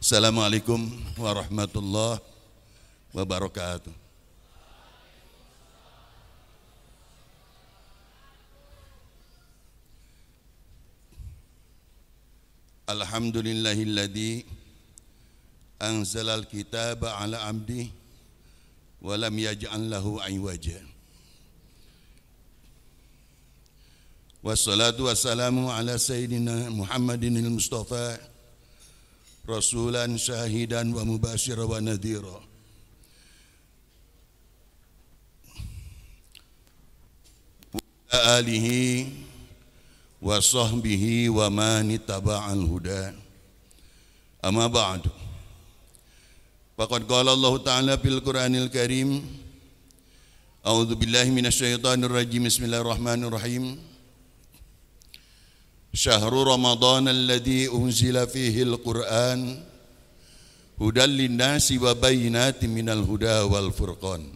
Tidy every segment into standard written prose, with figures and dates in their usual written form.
Assalamualaikum warahmatullahi wabarakatuh. Alhamdulillahilladzi anzalal kitaba ala abdi wa lam yaj'al lahu iwaja. Wassalatu wassalamu ala sayyidina Muhammadin al-Mustafa rasulan syahidan wa mubasyiran wa nadhira. Wa alihi wa sahbihi wa man ittaba'al huda. Amma ba'du. Faqad qala Allah Ta'ala fil Qur'anil Karim. A'udzu billahi minasyaitonir rajim. Bismillahirrahmanirrahim. Syahrul Ramadan alladzi unzila fihi al-Qur'an hudan lin-nasi wa bayyinatin minal huda wal furqan.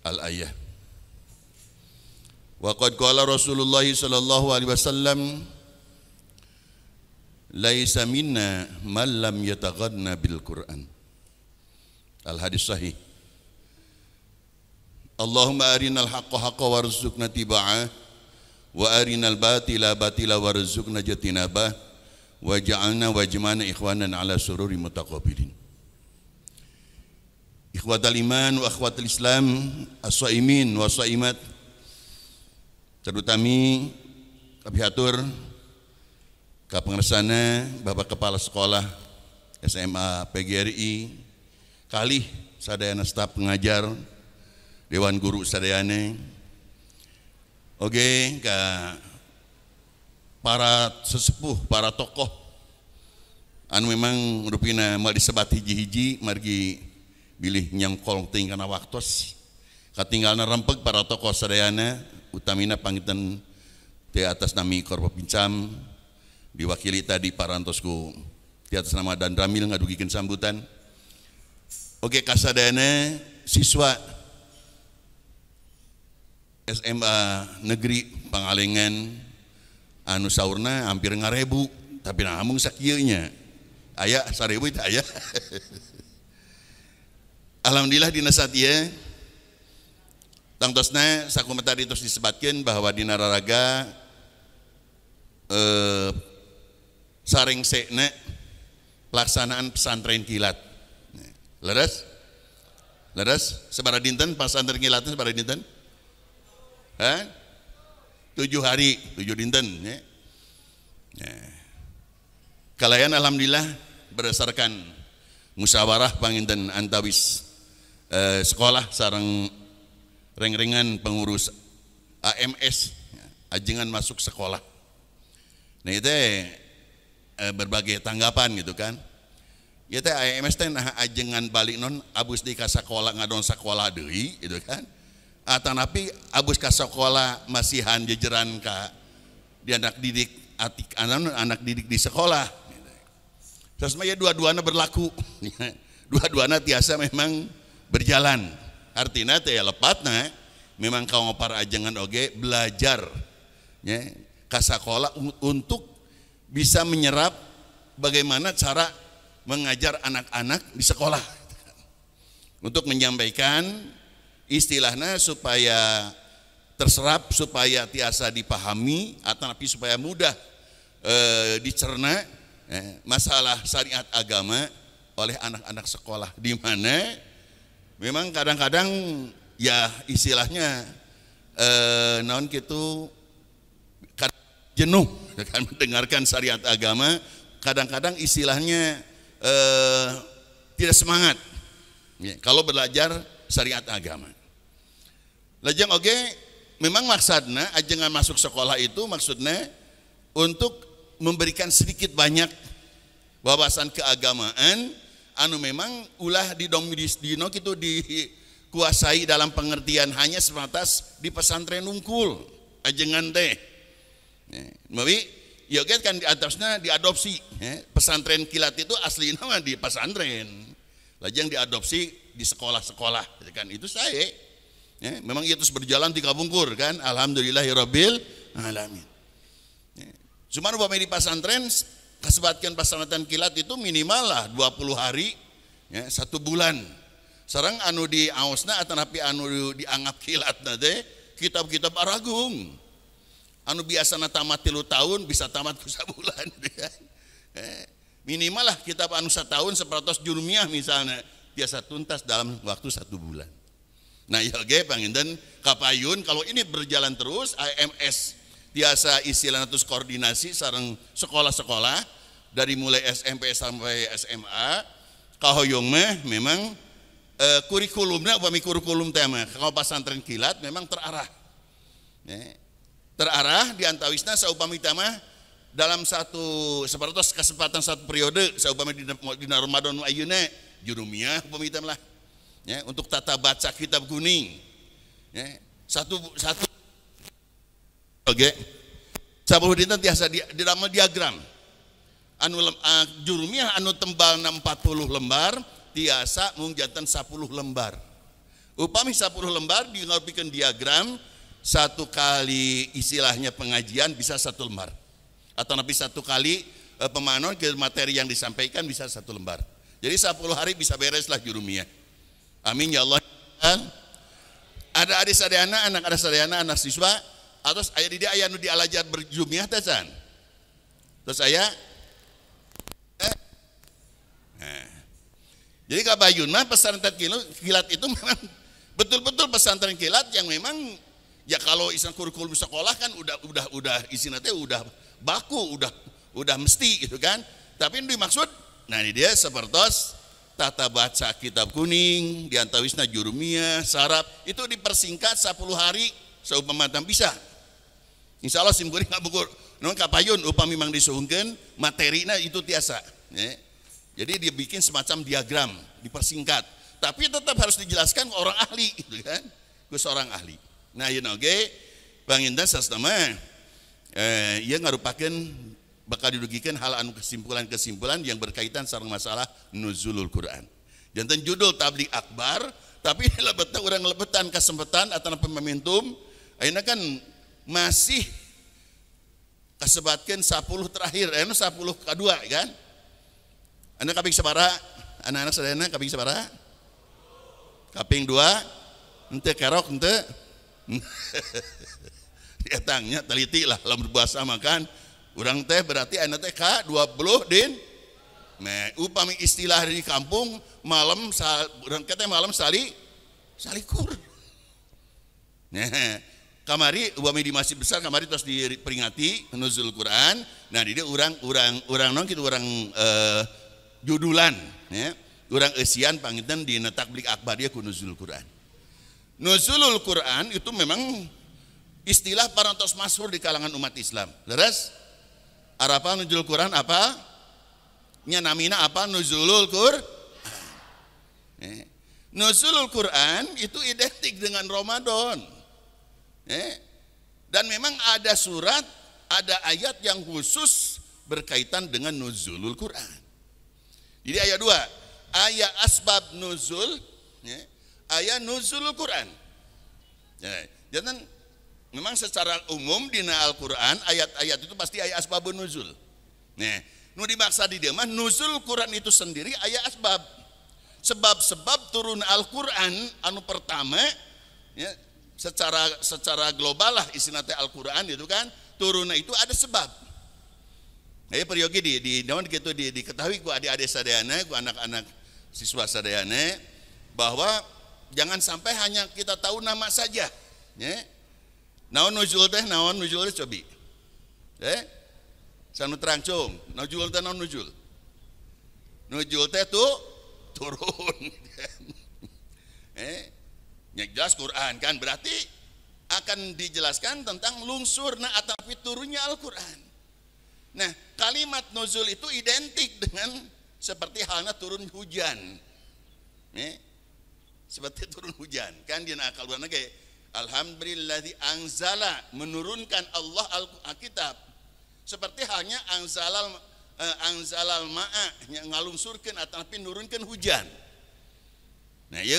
Al-ayah. Wa qad qala Rasulullah sallallahu alaihi wasallam laisa minna man lam yataghadna bil Qur'an. Al-hadis sahih. Allahumma arinal haqqa haqqan warzuqna tiba'ah wa arinal batila batila warzuqna jatinabah wa ja'alna wajmana ikhwanan ala sururi mutaqabilin. Ikhwatal iman wa akhwatul Islam as-shaimin wa shaimat, terutama kapihatur ka pengersana Bapak Kepala Sekolah SMA PGRI kalih sadayana staf pengajar Dewan Guru sadayana oge ka para sesepuh, para tokoh anu memang rupina mau disebat hiji-hiji margi bilih nyangkol ting kana waktos katinggalna rempeg para tokoh sadayana utamina pangitan di atas nami korpo pincam diwakili tadi parantosku di atas nama Dan Ramil ngadugikeun sambutan. Oke kasadayana siswa SMA Negeri Pangalengan anu saurna hampir 1000 tapi namun sakieu nya aya 1000 teh aya. Alhamdulillah dina satia tangtosna sakumaha tadi terus disebatkeun bahwa dina raraga sarengsena pelaksanaan pesantren kilat. Leres? Sabaraha dinten pesantren kilatna sabaraha dinten? 7 hari, 7 dinten ya. Kalayan alhamdulillah berdasarkan musyawarah panginten antawis sekolah sareng reng-rengan pengurus AMS ajengan masuk sekolah. Nah itu berbagai tanggapan gitu kan. Ya teh AMS teh nah ajengan balik non abus di ka sakola ngadon sakolah deui gitu kan. Atanapi abus ka sekolah masihan jejeran ka di anak didik anak didik di sekolah. Terus ya dua-duana berlaku. Dua-duana tiasa memang berjalan. Artinya teh lepatna memang kaum para ajengan oge belajar ya ka sekolah untuk bisa menyerap bagaimana cara mengajar anak-anak di sekolah. Untuk menyampaikan istilahnya supaya terserap, supaya tiasa dipahami atau tapi supaya mudah dicerna masalah syariat agama oleh anak-anak sekolah, di mana memang kadang-kadang ya istilahnya naon kitu jenuh kan mendengarkan syariat agama, kadang-kadang istilahnya tidak semangat ya, kalau belajar syariat agama. Lajeng oge memang maksudnya ajengan masuk sekolah itu maksudnya untuk memberikan sedikit banyak wawasan keagamaan anu memang ulah dino kitu dikuasai dalam pengertian hanya sebatas di pesantren unggul ajengan teh. Tapi ya kan di atasnya diadopsi pesantren kilat itu aslinya mah di pesantren. Lajeng diadopsi di sekolah-sekolah kan itu saya. Memang itu berjalan di kabungkur kan, alhamdulillahirabbil alamin. Cuman upami di pesantren kasebatkan pasanatan kilat itu minimal lah 20 hari ya, 1 bulan. Sarang anu di aosna atanapi anu dianggap kilatna teh kitab-kitab Aragung. Anu biasana tamat 3 tahun bisa tamat ku sabulan. Minimal lah kitab anu satahun 100 jurumiyah misalnya biasa tuntas dalam waktu 1 bulan. Nah ya ge panginten kapayun kalau ini berjalan terus AMS biasa istilahna terus koordinasi sareng sekolah-sekolah dari mulai SMP sampai SMA kahoyong mah memang kurikulumnya upami kurikulum tema kalau pesantren kilat memang terarah. Terarah di antawisna saupami tema dalam satu seperti kesempatan satu periode saupami di Ramadan ayeuna jurumiyah upami tema lah. Ya, untuk tata baca kitab kuning ya, satu oke 10 dinten tiasa di dalam diagram anu jurumiyah anu tembal 40 lembar tiasa mung janten 10 lembar upami 10 lembar dingapikeun diagram 1 kali istilahnya pengajian bisa 1 lembar atau nabi 1 kali pemanon ke materi yang disampaikan bisa 1 lembar jadi 10 hari bisa beres lah jurumiyah. Amin ya Allah. Ada adik sadayana, anak ada sadayana, anak siswa, atau ayah di dia ayah nu dialajar berjumiah tesan. Terus ayah, jadi kabayun mah pesantren kilat itu memang betul-betul pesantren kilat yang memang ya kalau isan kurikulum sekolah kan udah isinya teh udah baku, udah mesti gitu kan. Tapi yang dimaksud, nah ini dia sepertos tata baca kitab kuning, diantawisna jurumiyah, sarap, itu dipersingkat 10 hari seumpama bisa. Insya Allah simkuring ngabukur, non kapayun upami mang disuhungkeun materina itu tiasa. Ya. Jadi dia bikin semacam diagram, dipersingkat. Tapi tetap harus dijelaskan ke orang ahli, gitu kan? Ke seorang ahli. Nah, ieu oge Bang Indah sasana ieu ngarupakeun bakal didugikan hal anu kesimpulan-kesimpulan yang berkaitan sareng masalah nuzulul Quran. Janten judul tablik akbar, tapi lebetan orang lebetan kesempatan atau momentum, ayeuna kan masih kasebatkeun 10 terakhir, ayeuna 10 kedua kan. Anda kaping sabaraha? Anak-anak sadayana kaping sabaraha? Kaping 2? Henteu kerok henteu. Dietangnya teliti lah lamun bahasa makan. Urang teh berarti anak teh ka 20 din. Upami istilah di kampung malam urang teh malam salikur. Nah, kamari upami di masjid besar kamari terus diperingati nuzul Quran. Nah, di dia urang naon kitu urang judulan ya. Urang eusian panginten dina takblik akbar dia ku nuzul Quran. Nuzulul Quran itu memang istilah parantos masyhur di kalangan umat Islam. Leres? Arapa nuzul Quran apa? Nya namina apa? Nuzulul Quran. Nuzulul Quran itu identik dengan Ramadan. Dan memang ada surat, ada ayat yang khusus berkaitan dengan nuzulul Quran. Jadi ayat 2, ayat asbab nuzul, ayat nuzulul Quran. Jangan memang secara umum di Al-Quran ayat-ayat itu pasti ayat asbabun nuzul. Nah, nu dimaksa di dia mah nuzul Quran itu sendiri ayat asbab. Sebab-sebab turun Al-Quran anu pertama ya, secara global lah isinya Al-Quran itu kan turunnya itu ada sebab. Nah, periogi di daun gitu diketahui ku adik-adik sadayana, ku anak-anak siswa sadayana bahwa jangan sampai hanya kita tahu nama saja. Ya. Naon nuzul teh cobi. Sanu terangcung, nuzul teh naon nuzul. Nuzul teh tuh turun. Nya jelas Quran kan berarti akan dijelaskan tentang lungsurna atau turunnya Al-Qur'an. Nah, kalimat nuzul itu identik dengan seperti halnya turun hujan. Seperti turun hujan. Kan dia akal buana kayak alhamdulilladzi anzala menurunkan Allah Alkitab seperti halnya angzalal ma'a yang ngalungsurkeun ataupun nurunkeun hujan. Nah, ieu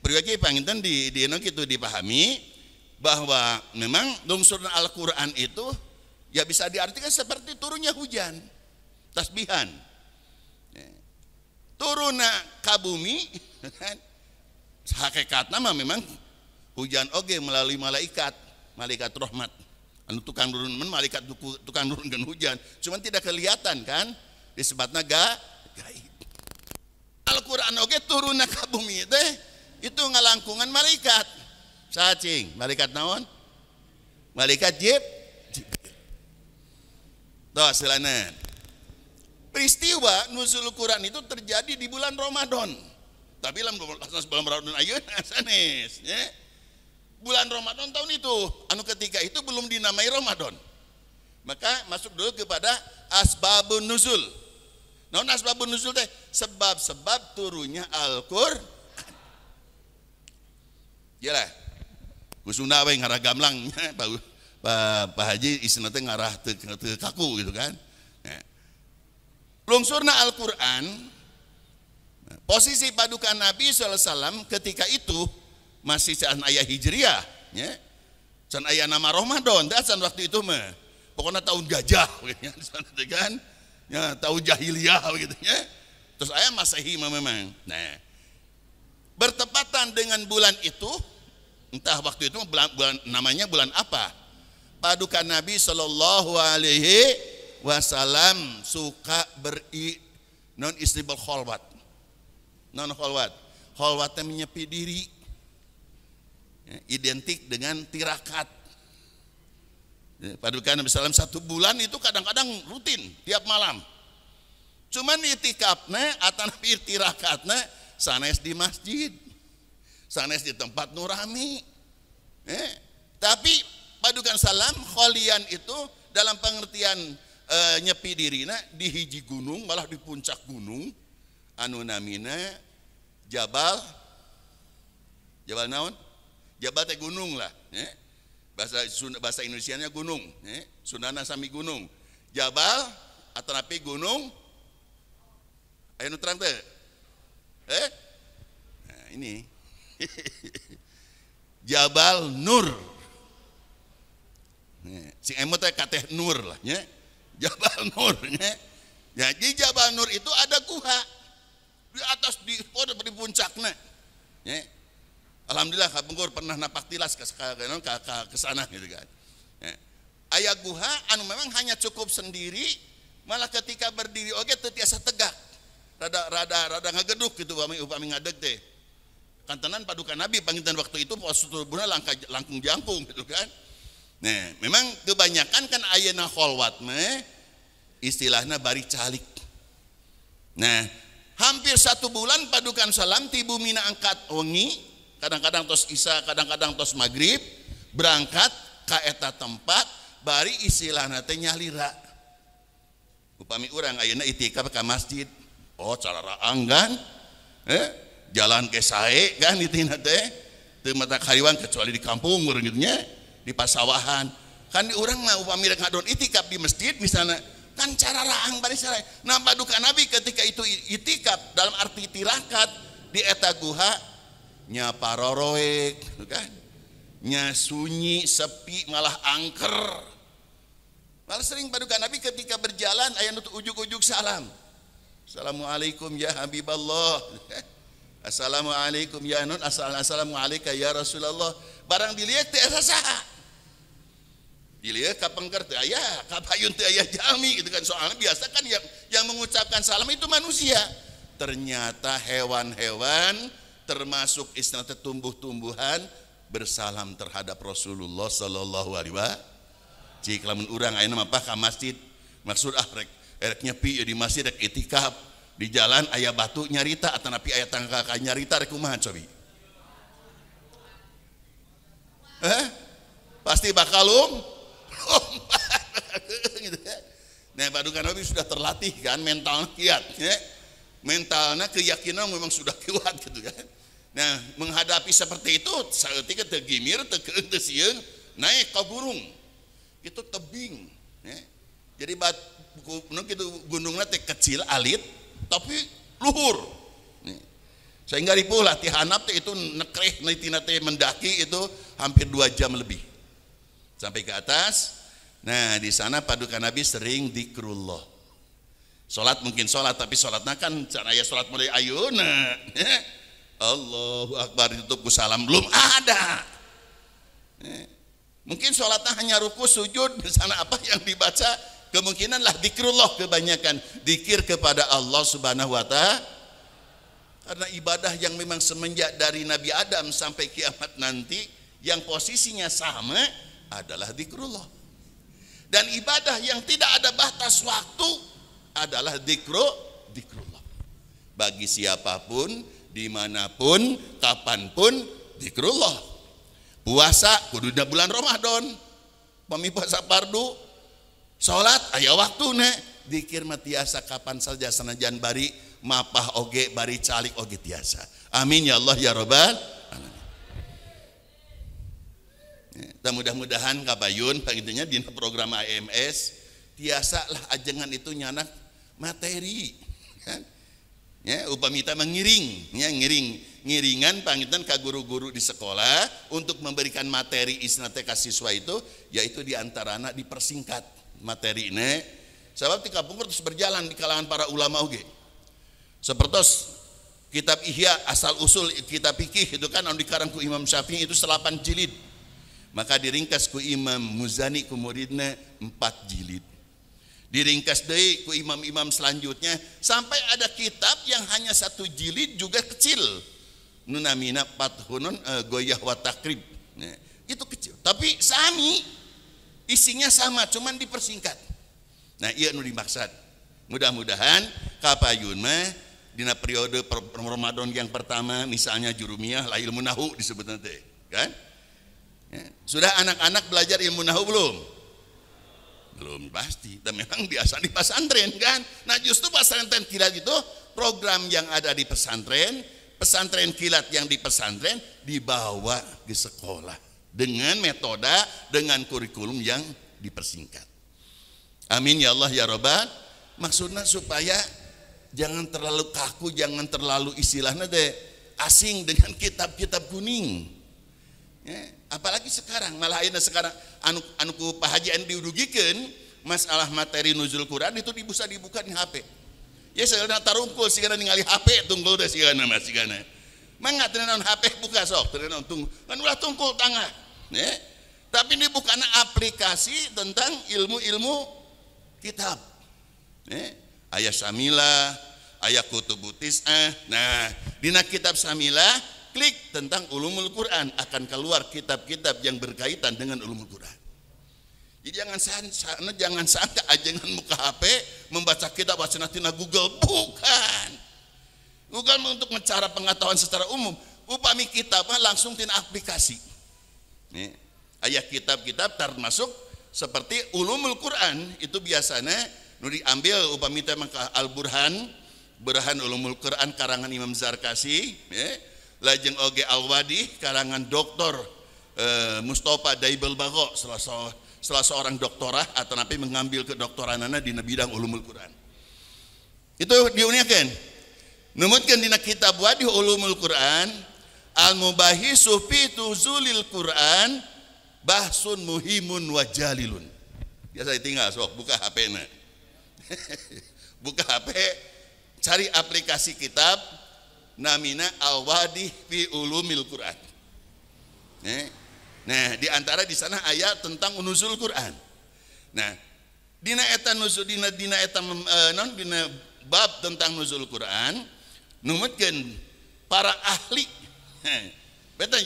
priwagi panginten di kitu dipahami bahwa memang lungsurna Al-Qur'an itu ya bisa diartikan seperti turunnya hujan. tasbihan. Turuna ka bumi, hakikatna mah memang hujan oge melalui malaikat rahmat. Anu tukang nurun malaikat tukang nurunkeun hujan, cuman tidak kelihatan kan? Disebutna gaib. Al-Qur'an oge turuna ka bumi teh itu ngalangkungan malaikat. Cacing, malaikat naon? Malaikat Jibril. Tuh silanan. Peristiwa nuzul Quran itu terjadi di bulan Ramadan. Tapi bulan Ramadan ayeuna sanes, ya. Bulan Ramadan tahun itu, anu ketika itu belum dinamai Ramadan. Maka masuk dulu kepada asbabun nuzul. Naon asbabun nuzul teh? Sebab-sebab turunnya Al-Qur'an. Yalah. Kusuna we ngarah gamlang Pak Haji isna teh ngarah teu kaku gitu kan. Lungsurna Al-Qur'an, posisi padukan Nabi SAW ketika itu masih can aya Hijriah, ya. Can aya nama Ramadan, dan waktu itu mah pokoknya tahun gajah gitu kan. Ya, tahun jahiliyah gitu ya. Terus aya Masehi memang. Nah, bertepatan dengan bulan itu, entah waktu itu bulan namanya bulan apa. Padukan Nabi Shallallahu Alaihi Wasallam suka non istibal kholwat. Non kholwat menyepi diri, ya, identik dengan tirakat. Ya, padukan Nabi SAW 1 bulan itu kadang-kadang rutin tiap malam. Cuman itikafna atau nabi tirakatna sanes di masjid, sanes di tempat nurami. Tapi padukan salam kholian itu dalam pengertian nyepi dirina di hiji gunung, malah di puncak gunung anu namina Jabal naon? Jabal teh gunung lah, ya. Bahasa Indonesianya gunung, ya. Sundana sami gunung. Jabal atau napi gunung aya nu terang teh. Nah, ini Jabal Nur. Sing emot teh kateh Nur lah, ya. Jabal Nur, ya. Ya, di Jabal Nur itu ada guha di atas di puncaknya, ya. Alhamdulillah kapengkur pernah napak tilas ke sana gitu kan. Ya. Aya guha anu memang hanya cukup sendiri, malah ketika berdiri oge teu tiasa tegak. Rada ngageduk gitu upami ngadeg teh. Kantenan padukan Nabi panginten waktu itu posturna langkung jangkung gitu kan. Nah, memang kebanyakan kan ayeuna kholwat mah istilahna bari calik. Nah, hampir 1 bulan padukan salam ti bumina angkat wengi, kadang-kadang tos isya, kadang-kadang tos maghrib, berangkat ka eta tempat bari istilahna teh nyalira. Upami urang ayeuna itikaf ka masjid, oh cara raanggan, jalan ke sae kan itina teh teu mata kariwan kecuali di kampung urang gitu nya. Di pasawahan kan di urang mah upami rek ngadon itikaf di masjid misalnya kan cara raang bari sae. Nah padukan Nabi ketika itu itikaf dalam arti tirakat di eta guha nya paroroek kan, nya sunyi sepi malah angker. Malah sering padukan Nabi ketika berjalan aya nu ujug-ujug salam, assalamualaikum ya habiballah, assalamualaikum ya nun, assalamu alayka ya Rasulullah. Barang dilihat teh asa saha, dilihat kapengker teh aya, kapayun teh aya jalmi gitu kan. Soalnya biasa kan yang mengucapkan salam itu manusia, ternyata hewan-hewan termasuk istilah tumbuh-tumbuhan bersalam terhadap Rasulullah Sallallahu Alaihi Wasallam. Cik lamun urang ayeuna mah ka masjid maksud rek nyepi di masjid rek itikaf di jalan aya batu nyarita atau napi aya tangga nyarita rek kumaha cobi? Pasti bakal gitu ya. Nah padukan Nabi sudah terlatih kan, mentalnya kiat ya. Mentalnya keyakinan memang sudah kuat gitu kan. Nah menghadapi seperti itu saeutik teu gimir teu keung teu sieun naik ka gunung itu tebing ya. Jadi gunungna teh kecil alit tapi luhur ya. Sehingga ripuh latihanap teh itu nekreh nitina teh mendaki itu hampir 2 jam lebih sampai ke atas. Nah di sana padukan Nabi sering zikrullah, Sholat mungkin sholat, tapi sholatnya kan cara ya sholat mulai ayeuna. Allahu Akbar ditutup ku salam belum ada. Mungkin sholatnya hanya ruku sujud di sana apa yang dibaca kemungkinan lah zikrullah kebanyakan zikir kepada Allah Subhanahu wa taala. Karena ibadah yang memang semenjak dari Nabi Adam sampai kiamat nanti yang posisinya sama adalah zikrullah. Dan ibadah yang tidak ada batas waktu adalah zikrullah. Bagi siapapun, dimanapun, kapanpun zikrullah. Puasa kudu di bulan Ramadan, pami puasa fardu, salat aya waktuna, zikir mah tiasa kapan saja sanajan bari mapah oge bari calik oge tiasa. Amin ya Allah ya rabbal alamin. Mudah-mudahan kabayun pangitunya di program AMS tiasalah ajengan itu nyanak materi kan? Ya, upamita mengiring ya, ngiringan pangitan ka guru-guru di sekolah untuk memberikan materi isnate ka siswa itu, yaitu diantarana dipersingkat materi ini sebab tika pungkur terus berjalan di kalangan para ulama oge. Sepertos kitab Ihya asal usul kitab fikih itu kan anu dikarang ku Imam Syafi'i itu 8 jilid. Maka diringkas ku Imam Muzani ku muridna 4 jilid. Diringkas deui ku imam-imam selanjutnya sampai ada kitab yang hanya 1 jilid juga kecil. Nunamina Fathun Goyah wa Takrib. Nah, itu kecil, tapi sami isinya sama, cuman dipersingkat. Nah, iya nu dimaksud. Mudah-mudahan kapayun mah dina periode Ramadan yang pertama misalnya jurumiyah lah ilmu nahu disebut nanti, kan? Ya. Sudah anak-anak belajar ilmu nahu belum? Belum pasti. Dan memang biasa di pesantren kan. Nah, justru pesantren kilat itu program yang ada di pesantren kilat yang di pesantren dibawa ke sekolah dengan metode, dengan kurikulum yang dipersingkat. Amin ya Allah ya Rabbal. Maksudnya supaya jangan terlalu kaku, jangan terlalu istilahnya deh asing dengan kitab-kitab kuning. Ya, apalagi sekarang malah ayeuna sekarang anu ku Pak Haji anu diurugikeun masalah materi nuzul Quran itu bisa dibuka di HP. Ya sekarang tarungkul sigana ningali HP tunggul teh sigana mah sigana. Mangga teu naon HP buka sok, teu naon tunggu. Kan ulah tungkul tangga. Ya. Tapi ini bukan aplikasi tentang ilmu-ilmu kitab. Ya. Aya Samilah, aya Kutubut Tis'ah. Nah, dina kitab Samilah klik tentang ulumul Quran, akan keluar kitab-kitab yang berkaitan dengan ulumul Quran. Jadi jangan sangka ajengan muka HP membaca kitab wacana tina Google, bukan. Google untuk mencari pengetahuan secara umum. Upami kitab langsung tina aplikasi. Nih, ayat kitab-kitab termasuk seperti ulumul Quran itu biasanya nu diambil upami teh Al-Burhan, Burhan ulumul Quran karangan Imam Zarkasi, ya. Lajeng oge Al-Wadi karangan Dr. Mustafa Daibel Bago salah seorang doktorah atau napi mengambil kedoktoranana di bidang ulumul Quran. Itu diuniakeun. Numutkeun dina kitab Wadi ulumul Quran Al-Mubahisu fi Tuzulil Quran bahsun muhimun wa jalilun. Biasa ditinggal sok buka HP-na. Buka HP, cari aplikasi kitab namina Al-Wadi fi Ulumil Quran. Nah, di antara di sana ayat tentang nuzul Quran. Nah, dina eta nuzul dina eta dina bab tentang nuzul Quran numutkeun para ahli. Betul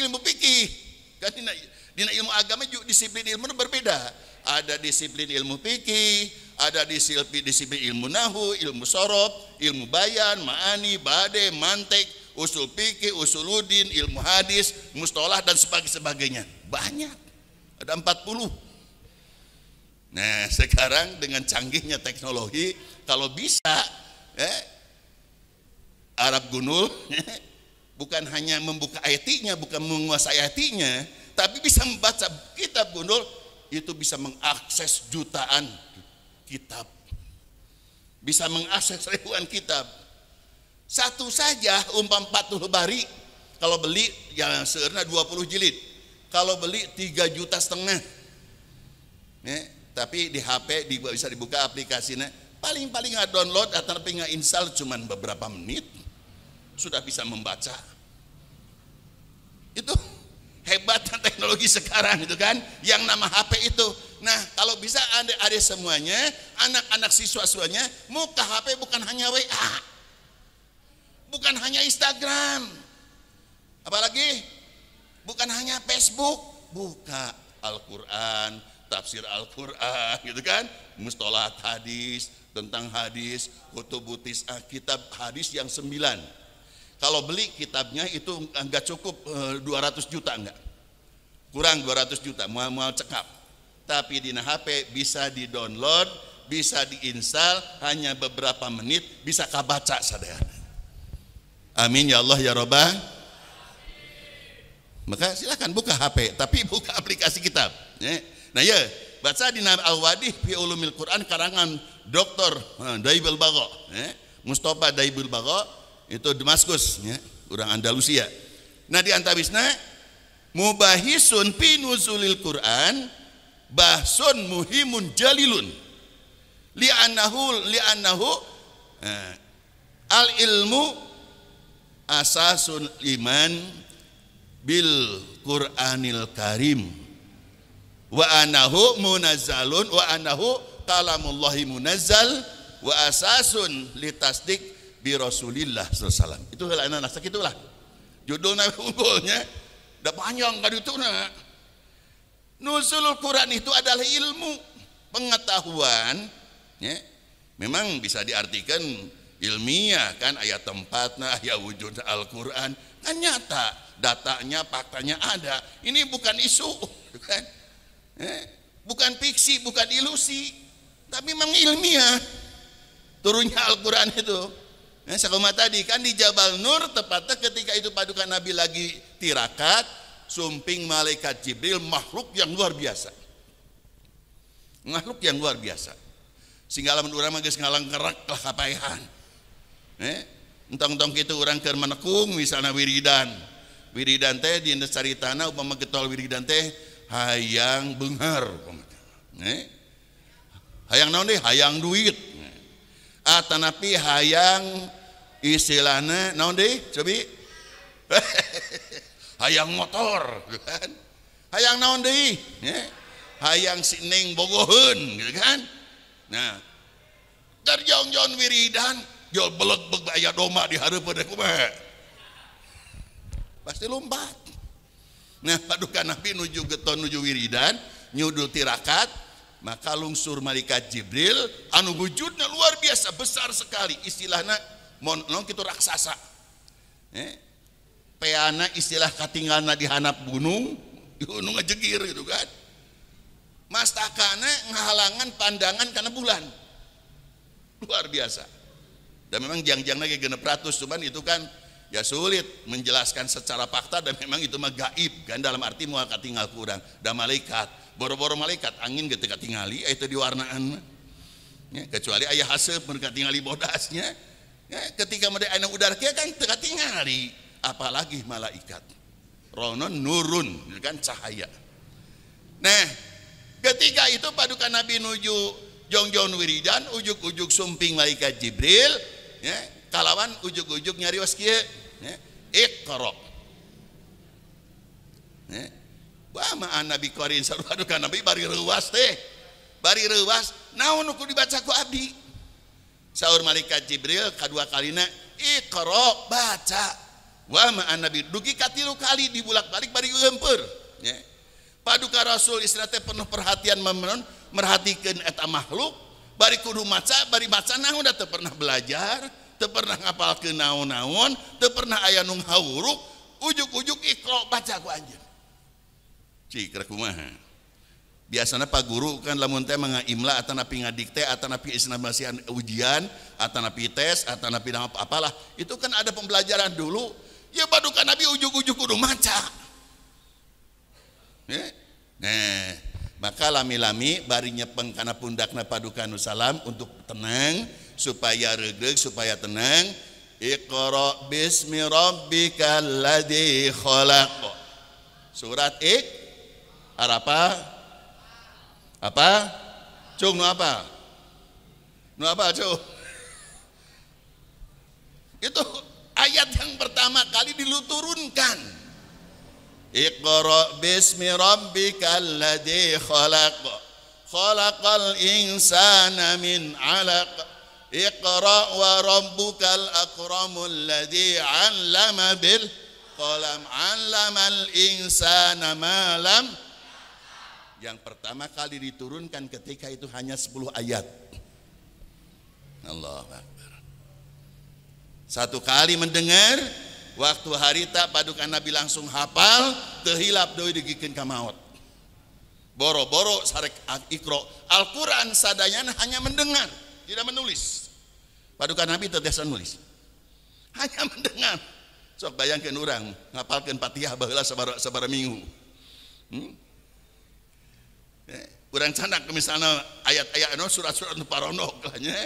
ilmu fikih. Kan dina ilmu agama juga disiplin ilmu berbeda. Ada disiplin ilmu fikih, ada disiplin ilmu nahu, ilmu sorof, ilmu bayan, ma'ani, bade, mantek, usul fikih, usuluddin, ilmu hadis, mustalah dan sebagainya. Banyak. Ada 40. Nah, sekarang dengan canggihnya teknologi, kalau bisa Arab Gunul bukan hanya membuka ayatinya, bukan menguasai ayatinya, tapi bisa membaca kitab Gunul, itu bisa mengakses jutaan kitab, bisa mengakses ribuan kitab. Satu saja umpam 40 bari, kalau beli yang seurna 20 jilid, kalau beli 3,5 juta. Tapi di HP bisa dibuka aplikasinya paling-paling download atau install cuman beberapa menit sudah bisa membaca. Itu hebatnya teknologi sekarang itu kan, yang nama HP itu. Nah, kalau bisa ada semuanya, anak-anak siswa-siswanya muka HP bukan hanya WA, bukan hanya Instagram, apalagi bukan hanya Facebook, buka Al-Quran, tafsir Al-Quran gitu kan, mustalahat hadis, tentang hadis, kutubutis, kitab hadis yang 9. Kalau beli kitabnya itu enggak cukup 200 juta, enggak, kurang 200 juta, mau cekap. Tapi di HP bisa di-download, bisa diinstal, hanya beberapa menit bisa kabaca sadaya. Amin ya Allah ya Rabbah. Maka silakan buka HP, tapi buka aplikasi kitab. Nah ya, baca di Al-Wadih fi Ulumil Quran karangan Dr. Daibul Bagha, Mustafa Daibul Bagha, itu Damaskus, orang Andalusia. Nah di antawisna mubahisun fi nuzulil Quran bahsun muhimun jalilun li'annahu al ilmu asasun iman bil Qur'anil Karim wa anahu munazzalun wa anahu kalamullahi munazzal wa asasun litasdik bi Rasulillah sallallahu alaihi wasallam. Itu anak nasak itulah judulnya, unggulnya udah panjang kan itu. Nah, nuzulul Quran itu adalah ilmu pengetahuan, memang bisa diartikan ilmiah kan, ayat tempatnya, ayat wujud Al-Quran kan nyata, datanya, faktanya ada. Ini bukan isu kan? Bukan fiksi, bukan ilusi, tapi memang ilmiah turunnya Al-Quran itu. Sakoma tadi kan di Jabal Nur, tepatnya ketika itu padukan Nabi lagi tirakat, sumping malaikat Jibril, makhluk yang luar biasa, makhluk yang luar biasa, sehingga lamun urang mah geus ngalang kerak lah kapaehan. Entong-entong kitu urang keur menekung misalna wiridan teh di caritana upama getol wiridan teh hayang beunghar, hayang naon deh, hayang duit, atanapi hayang istilahna naon deh cobi hayang motor kan, hayang naon deui, hayang sineng bogoheun gitu kan. Nah terjong-jong wiridan jol beleg-beg aya doma di hareupeun kumaha pasti lompat. Nah paduka Nabi nuju geton nuju wiridan nyudul tirakat, maka lungsur malaikat Jibril anu wujudnya luar biasa besar sekali, istilahna mon kitu raksasa, peana istilah katinggalna di hanap gunung, di gunung ngejegir gitu kan, mastakana ngahalangan pandangan karena bulan, luar biasa. Dan memang jang-jangna ge 600, cuman itu kan ya sulit menjelaskan secara fakta, dan memang itu mah gaib kan, dalam arti moal katinggal kurang. Da malaikat, boro-boro malaikat angin geus teu katingali itu diwarnaan mah, kecuali aya haseup mun katingali bodasnya, ketika made aya udara kieu kan teu katingali, apalagi malaikat ronon nurun kan cahaya. Nah ketika itu paduka Nabi nuju jong-jong wiridan, ujuk-ujuk sumping malaikat Jibril, kalawan ujuk-ujuk nyarios kieu, Iqra. Bama Nabi Qarin sarua paduka Nabi bari reuwas teh, bari reuwas naon nu kudu dibaca ku abdi. Saur malaikat Jibril kadua kalina, Iqra, baca. Wa ma Nabi dugi katilu kali dibulak-balik bari geumpeur. Paduka Rasul istilahnya penuh perhatian merhatikeun eta makhluk, bari kudu maca, bari maca naon da teu pernah belajar, teu pernah ngapalkeun naon-naon, teu pernah aya nu ngawuruk, ujuk-ujuk Iqra baca ku anjeun. Cik rek kumaha? Biasana Pak Guru kan lamun teh mangaimla atanapi ngadikte atanapi isnamasian ujian atanapi tes atanapi apalah, itu kan ada pembelajaran dulu. Ya paduka Nabi ujuk-ujuk kudu maca. Nah, maka lami-lami bari nyepeng kana pundakna paduka nu salam untuk tenang, supaya regreg, supaya tenang. Iqra bismi rabbikal ladzi khalaq. Surat apa? Cung nu apa? Nu apa cow? Itu ayat yang pertama kali diturunkan. Iqra bismi rabbikal ladzi khalaq. Khalaqal insana min 'alaq. Iqra wa rabbukal akramul ladzi 'allama bil qalam 'allamal insana ma lam. Yang pertama kali diturunkan ketika itu hanya 10 ayat. Allahu Akbar. Satu kali mendengar, waktu harita padukan Nabi langsung hafal, tehilap deui digikeun ka maot. Boro-boro sarek Iqra. Al-Qur'an sadayana hanya mendengar, tidak menulis. Padukan Nabi teu tiasa nulis. Hanya mendengar. Sok bayangkeun urang ngapalkeun Fatihah baheula sabaraha minggu. Urang candak misalnya ayat-ayat surat-surat nu parondok lah nya.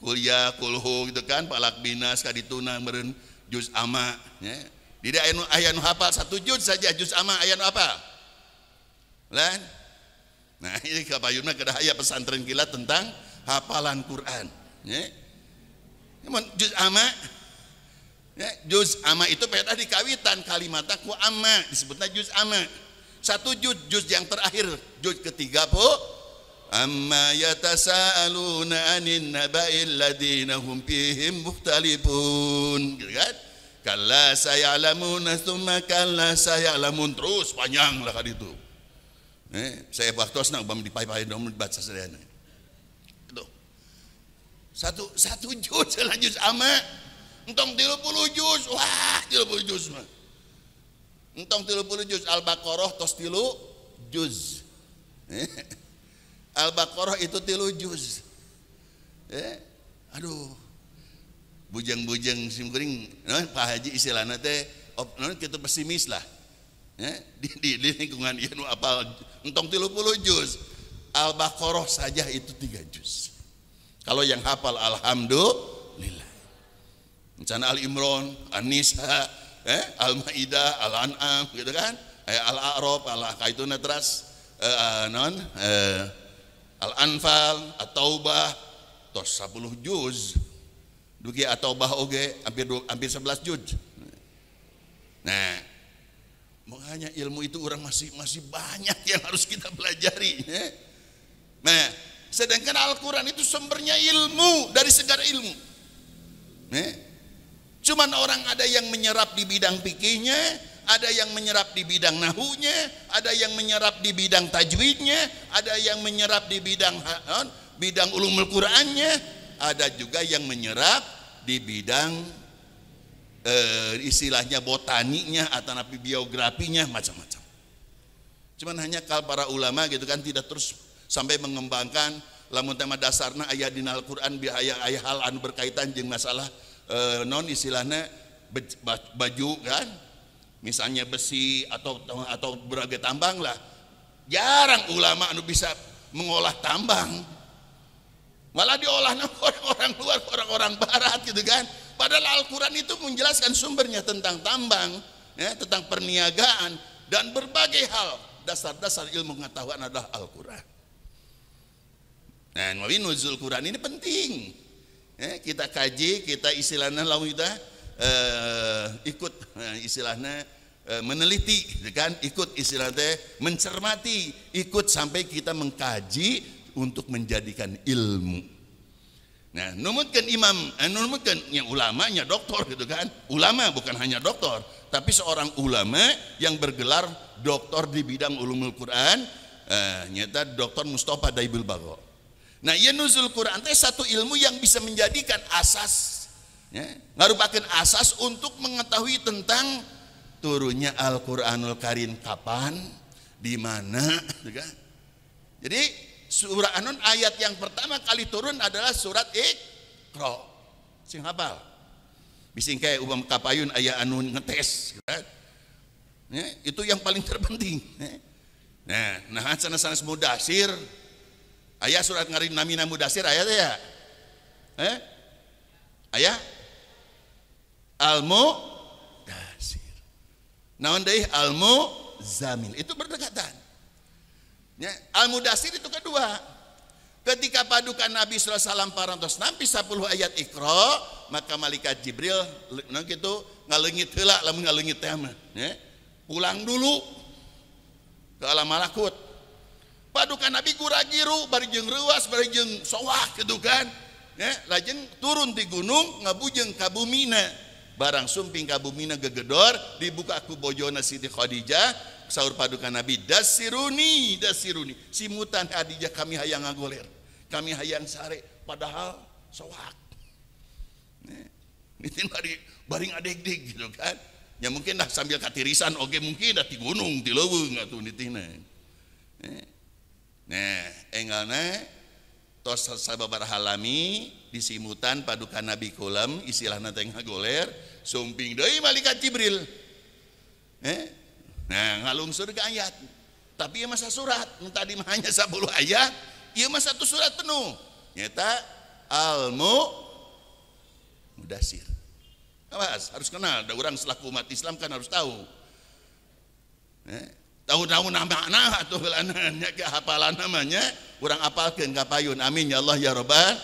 Kuliah kulhu gitu kan, palak binas kadituna meureun juz amma nya. Di aya nu hafal 1 juz saja juz amma aya nu apa? Lan. Nah, ini kapayunna kedah aya pesantren kilat tentang hafalan Quran nya. Mun juz amma ya, juz amma itu peta di kawitan kalimatna ku amma disebutna juz amma. 1 juz yang terakhir juz ketiga po amma yatasaaluna anin naba'il ladina hum fihim mukhtalifun gitu kan. Kalla sayalamuna tsumma kalla sayalamun terus panjang lah kan itu. Saya waktosna umpama dipai-pai dong baca sadayana. Itu. Satu juz lah juz amma. Entong 30 juz. Wah, 30 juz mah. Entong 30 juz Al-Baqarah tos 3 juz. Al-Baqarah itu 3 juz. Aduh. Bujang-bujang simkuring, Pak Haji istilahna teh kitu pesimis lah. Di lingkungan ieu nu apal entong 30 juz. Al-Baqarah saja itu 3 juz. Kalau yang hafal alhamdulillah. Misalnya Al-Imran, An-Nisa, Al-Maidah, Al-An'am gitu kan. Al-A'raf, kaituna teras Al-Anfal, At-Taubah tos 10 juz. Dugi At-Taubah oge hampir 11 juz. Nah, makanya ilmu itu orang masih banyak yang harus kita pelajari. Nah, sedangkan Al-Quran itu sumbernya ilmu dari segala ilmu. Cuman orang ada yang menyerap di bidang fikihnya, ada yang menyerap di bidang nahunya, ada yang menyerap di bidang tajwidnya, ada yang menyerap di bidang ulumul Qur'annya, ada juga yang menyerap di bidang istilahnya botaninya atau biografinya macam-macam. Cuman hanya kal para ulama gitu kan tidak terus sampai mengembangkan lamun tema dasarna aya dina Al-Qur'an bi aya hal anu berkaitan jeung masalah non istilahnya baju kan, misalnya besi atau berbagai tambang lah. Jarang ulama anu bisa mengolah tambang, malah diolahnya orang-orang luar, orang-orang barat gitu kan. Padahal Al-Quran itu menjelaskan sumbernya tentang tambang, ya, tentang perniagaan dan berbagai hal. Dasar-dasar ilmu pengetahuan adalah Al-Quran. Nah, nuzul Quran ini penting. Kita kaji, kita istilahnya lalu kita ikut istilahnya meneliti, kan? Ikut istilahnya mencermati, ikut sampai kita mengkaji untuk menjadikan ilmu. Nah, numutkan imam, numutkan yang ulamanya doktor gitu kan? Ulama bukan hanya doktor, tapi seorang ulama yang bergelar doktor di bidang ulumul Quran, nyata Dr. Mustafa Daibul Bagho. Nah, ia nuzul Quran itu satu ilmu yang bisa menjadikan asas, ya, ngarupakeun asas untuk mengetahui tentang turunnya Al-Qur'anul Karim kapan, di mana, gitu kan? Jadi surah Anun ayat yang pertama kali turun adalah surat Iqra. Sing hafal. Bising kayak ubam kapayun aya anu ngetes, gitu kan? Ya, itu yang paling terpenting. Nah sanes-sanes mudasir. Ayah surat ngarin namina mudasir ayat ya. Ayah Al-Mudasir. Naon deui Al-Muzamil itu berdekatan. Ya, Al-Mudasir itu kedua. Ketika padukan Nabi SAW parantos nampi 10 ayat Iqra, maka malaikat Jibril nang kitu ngaleungit heula lamun ngaleungit teh mah, pulang dulu ke alam malakut. Padukan Nabi guragiru bari jeung reuas bari jeung sowah gitu kan. Lajeng turun di gunung ngabujeng ka bumina. Barang sumping ka bumina gegedor dibuka ku bojona Siti Khadijah. Saur padukan Nabi, dasiruni simutan Khadijah kami hayang ngagoler, kami hayang sare, padahal sowak nitin bari ngadeg-deg gitu kan. Ya mungkin dah sambil katirisan oge mungkin dah di gunung di leuweung atuh nitina. Nah engalna tos sababaraha lami disimutan padukan Nabi kulam istilahna teh ngagoler sumping deui malaikat Jibril. Nah ngalungsur ke ayat, tapi ieu masa surat tadi mah hanya 10 ayat, ieu mah satu surat penuh nyata Al-Mudassir. Awas harus kenal, ada orang selaku umat Islam kan harus tahu. Tahu nama atuh nya ke hafalan namanya, urang apalkeun ka payun. Amin ya Allah ya rabbal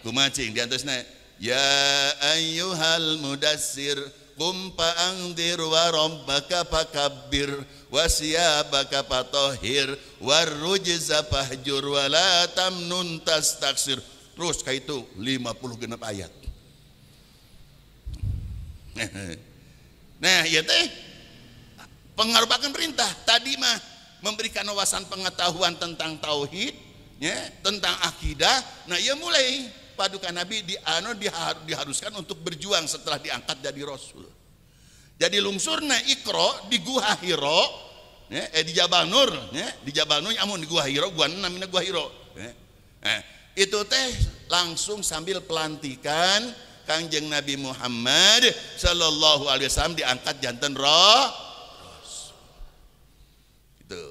kumacing di atasna ya ayyuhal mudassir qum fa'anzir wa rabbaka fakabbir wa siyabaka fatahhir warrujza fahjur wa la tamnun tastaksir. Terus ka itu 50 genep ayat. Nah ieu teh pengarubakeun perintah tadi mah memberikan wawasan pengetahuan tentang tauhid ya, tentang akidah. Nah ieu mulai padukan Nabi diharuskan untuk berjuang setelah diangkat jadi Rasul. Jadi lungsurna Iqra di Gua Hiro, di Jabal Nur, di Jabal Nur amun di Gua Hiro, gua namina Gua Hiro. Itu teh langsung sambil pelantikan Kangjeng Nabi Muhammad sallallahu alaihi wasallam diangkat janten Rasul. Itu.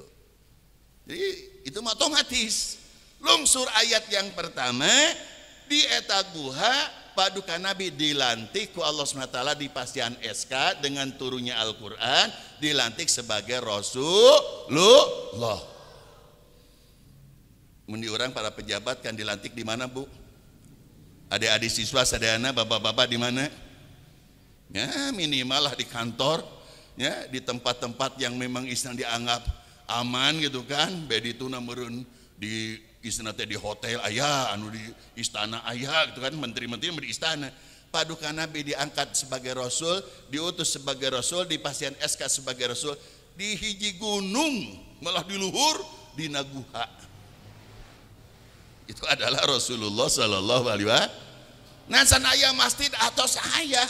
Jadi itu otomatis. Lungsur ayat yang pertama di eta guha padukan Nabi dilantik ku Allah SWT di pastian SK dengan turunnya Al-Quran, dilantik sebagai Rasulullah. Mundi orang para pejabat kan dilantik di mana Bu? Adik-adik siswa sadayana bapak-bapak di mana? Ya minimal lah di kantor, ya di tempat-tempat yang memang istilahnya dianggap aman gitu kan. Bedituna meureun di istilahnya di hotel ayah, anu di istana ayah gitu kan, menteri-menteri di istana. Padukan Nabi diangkat sebagai Rasul, diutus sebagai Rasul, dipastian SK sebagai Rasul di hiji gunung, malah di luhur di Naguha. Itu adalah Rasulullah Sallallahu Alaihi Wasallam. Nah sanaya masjid atau saya,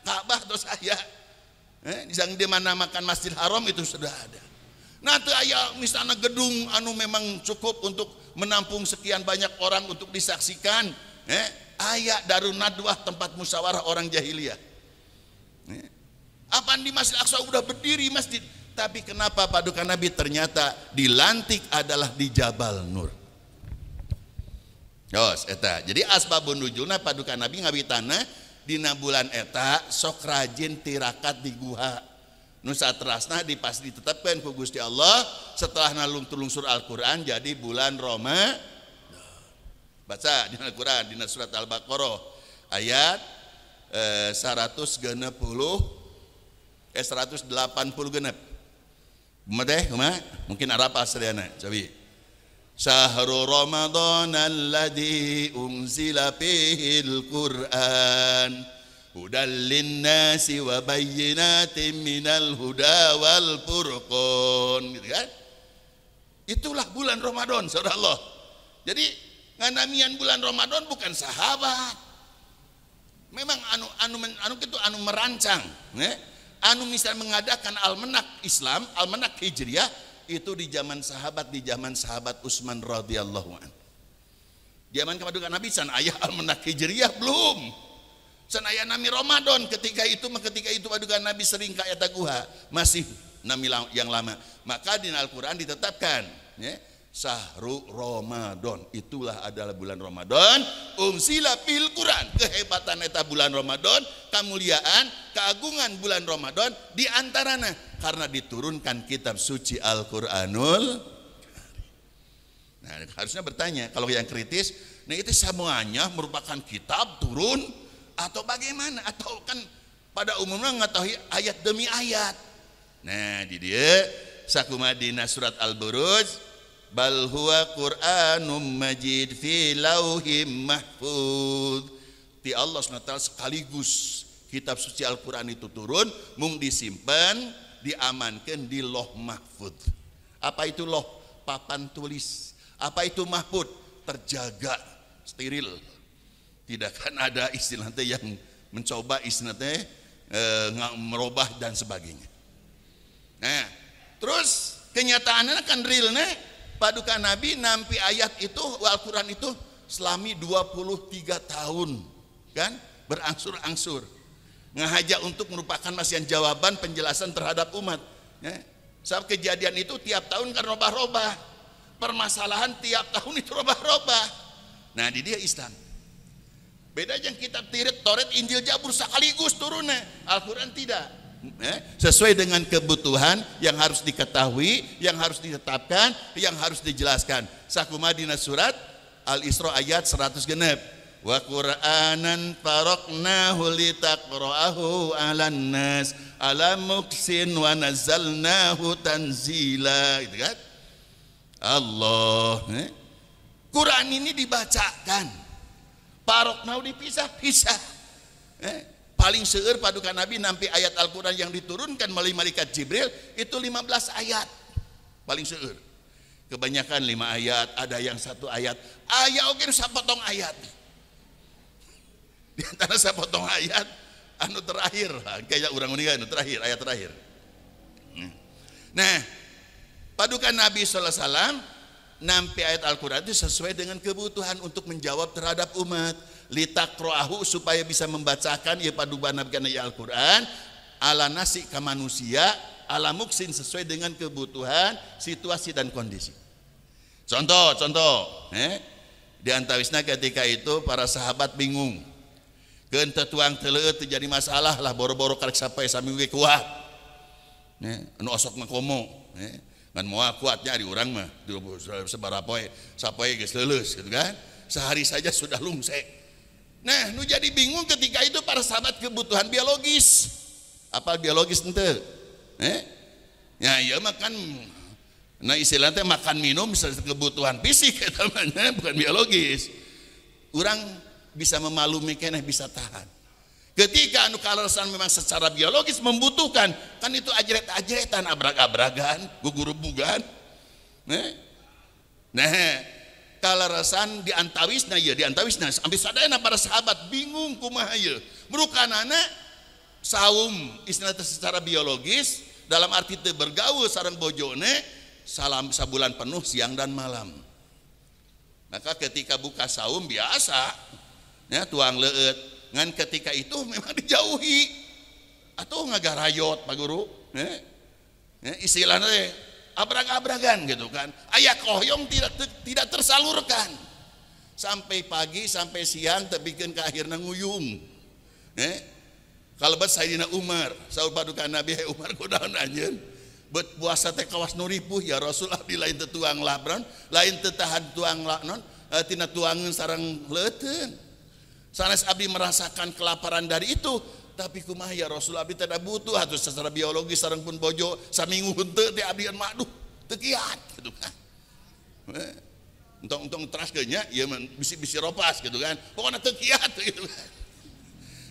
Ka'bah atau saya, di mana makan Masjid Haram itu sudah ada. Nah itu aya misalnya gedung anu memang cukup untuk menampung sekian banyak orang untuk disaksikan. Aya Darun Nadwah tempat musyawarah orang jahiliyah. Apaan di Masjid Aqsa udah berdiri masjid, tapi kenapa padukan Nabi ternyata dilantik adalah di Jabal Nur. Yos eta. Jadi asbabun nuzulna padukan Nabi ngabitana dina bulan eta sok rajin tirakat di guha. Nu saterasna ditetapkan ku Gusti Allah setelah nalung-lungsur Al-Qur'an jadi bulan Ramadan. Baca di Al-Qur'an di surat Al-Baqarah ayat 180 genep. Mungkin Arab asliana cobi. Syahrul Ramadan alladzi unzila fihil Qur'an hudal linnasi wa bayyinatin minal huda wal furqan, gitu kan? Itulah bulan Ramadan, saudara Allah. Jadi nganamian bulan Ramadan bukan sahabat. Memang anu merancang, anu misal mengadakan almanak Islam, almanak Hijriah itu di zaman sahabat Utsman radhiyallahu an. Zaman kepadukan Nabi san ayah almanak Hijriah belum. Sanaya nami Ramadan ketika itu padukan Nabi sering ka eta guha masih nami yang lama. Maka di Al-Qur'an ditetapkan Sahru Ramadan, itulah adalah bulan Ramadan, unsila fil Quran. Kehebatan eta bulan Ramadan, kemuliaan, keagungan bulan Ramadan di antarana karena diturunkan kitab suci Al-Qur'anul. Nah, harusnya bertanya, kalau yang kritis, nah itu semuanya merupakan kitab turun atau bagaimana? Atau kan pada umumnya mengetahui ayat demi ayat. Nah, di dia sakumadina surat Al-Buruj, bal huwa Qur'anum Majid fi lauhim mahfuz. Di Allah SWT sekaligus kitab suci Al-Quran itu turun, mung disimpan, diamankan di loh mahfud. Apa itu loh? Papan tulis. Apa itu mahfud? Terjaga, steril. Tidak kan ada istilahnya yang mencoba istilahnya merubah dan sebagainya. Nah, terus kenyataannya kan realnya paduka Nabi nampi ayat itu Al-Quran itu selami 23 tahun kan berangsur-angsur ngahajak untuk merupakan masihan jawaban penjelasan terhadap umat ya. Sebab kejadian itu tiap tahun kan robah-robah, permasalahan tiap tahun itu robah-robah. Nah di dia Islam beda yang kitab Taurat, Injil, Zabur sekaligus turunnya, Al-Quran tidak sesuai dengan kebutuhan yang harus diketahui, yang harus ditetapkan, yang harus dijelaskan. Sakumadina surat Al-Isra ayat 100 genep, wa Qur'anan faraqnahu litaqra'ahu 'alan nas 'ala muksin wa nazzalnahu tanzila. Itu kan Allah Quran ini dibacakan, faraqnahu dipisah-pisah. Paling seueur paduka Nabi nampi ayat Al-Quran yang diturunkan melalui malaikat Jibril itu 15 ayat paling seueur. Kebanyakan 5 ayat, ada yang 1 ayat. Ayat oke sapotong ayat. Di antara sapotong ayat anu terakhir, kayak urang meninggal anu terakhir, ayat terakhir. Nah, paduka Nabi sallallahu alaihi wasallam nampi ayat Al-Quran itu sesuai dengan kebutuhan untuk menjawab terhadap umat. Litaqra'ahu supaya bisa membacakan ya paduka Nabi kana Al-Quran ala nasi ka manusia, ala muksin sesuai dengan kebutuhan, situasi dan kondisi. Contoh di antawisna ketika itu para sahabat bingung. Keun teu tuang teu terjadi masalah lah boro-boro karek sampai sami ge kuat. Anu osok mah komo, ngan moal kuatnya di urang mah sabaraha poe, sapoe geus leuleus gitu kan. Sehari saja sudah lungsek. Nah, nu jadi bingung ketika itu para sahabat kebutuhan biologis. Apa biologis ente? Ya, iya makan. Nah, istilahnya makan minum kebutuhan fisik namanya, bukan biologis. Orang bisa memaklumi keneh bisa tahan. Ketika anu kalasan memang secara biologis membutuhkan, kan itu ajret-ajretan, abrag-abragan, gugurub-bugan. Nah, kalarasan diantawisna sampai sadayana para sahabat bingung kumaha ieu. Murukanana saum istilahnya secara biologis dalam arti teu bergaul sareng bojone salam sabulan penuh siang dan malam. Maka ketika buka saum biasa ya tuang leueut ngan ketika itu memang dijauhi atau ngagarayot Pak Guru istilahnya abrag-abragan gitu kan. Aya kohyong tidak tersalurkan. Sampai pagi sampai siang tebikeun ka akhirna nguyung. Kalebet Sayyidina Umar, saur paduka Nabi Umar kunaon anjeun? Bet puasa teh kawas nu ripuh ya Rasul abdi lain teu tuang labron, lain teu tahan tuang non tina tuangeun sareng leuteung. Sanes abdi merasakan kelaparan dari itu, tapi kumaha ya Rasul abdi teh butuh atuh secara biologis sareng pun bojo saminggu henteu teh abdi maduh teu kiat gitu kan. Entong teraskeun nya ieu bisi-bisi ropas gitu kan. Pokona teu kiat gitu kan.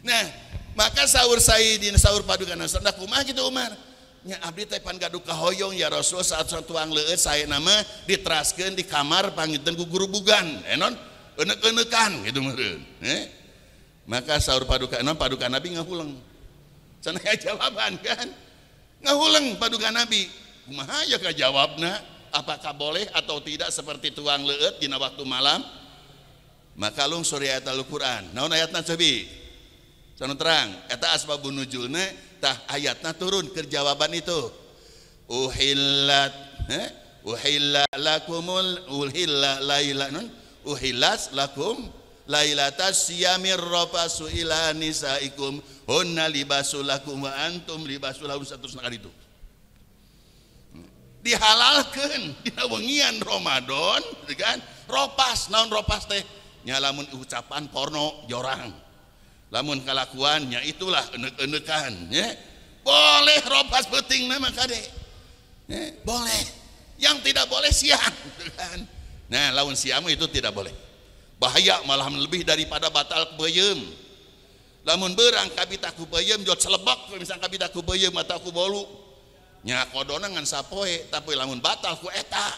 Nah, maka saur Sayyidina saur paduka Nabi kumaha kitu Umar? Nya abdi teh pan gaduh kahoyong ya Rasul saat tuang leueut saena mah diteraskeun di kamar pangitkeun ku guru bugan. Non euneuk-eunekan gitu meureun. Maka saur paduka Nabi ngahulang. Cenah jawaban kan? Ngahulang paduka Nabi. Kumaha ya kajawabna? Apakah boleh atau tidak seperti tuang leueut dina waktu malam? Maka lungsur ayat Al-Qur'an. Naon ayatna cobi? Sana terang, eta asbabun nuzulna tah ayatna turun ke jawaban itu. Uhillat uhillas lakum lailatas siyamir rafasu ila nisaikum hunna libasul lakum wa antum libasul lahum satus nakal itu. dihalalkan dina wengian Ramadan kan ropas naon ropas teh nya lamun ucapan porno jorang lamun kalakuannya itulah enek-enekan ya boleh ropas penting nama kade ya, boleh yang tidak boleh siang kan nah lamun siang itu tidak boleh bahaya malah lebih daripada batal beuyeum lamun beurang kabita ku beuyeum jot selebak misalnya kabita ku beuyeum atau ku bolu nya kodona ngan sapoe tapi lamun batal ku eta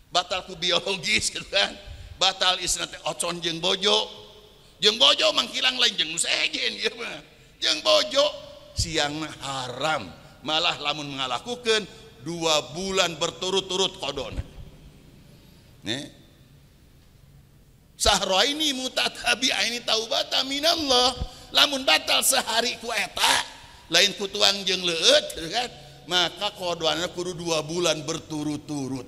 batal ku biologis gitu kan batal isna teh ocon jeung bojo mangkilang lain jeung sejen ieu mah jeung bojo siangna haram malah lamun ngalakukeun 2 bulan berturut-turut kodona sahraini mutatabi'aini taubatan minallah lamun batal sehari ku eta lain ku tuang jeung leueut gitu kan maka kodona kudu 2 bulan berturut-turut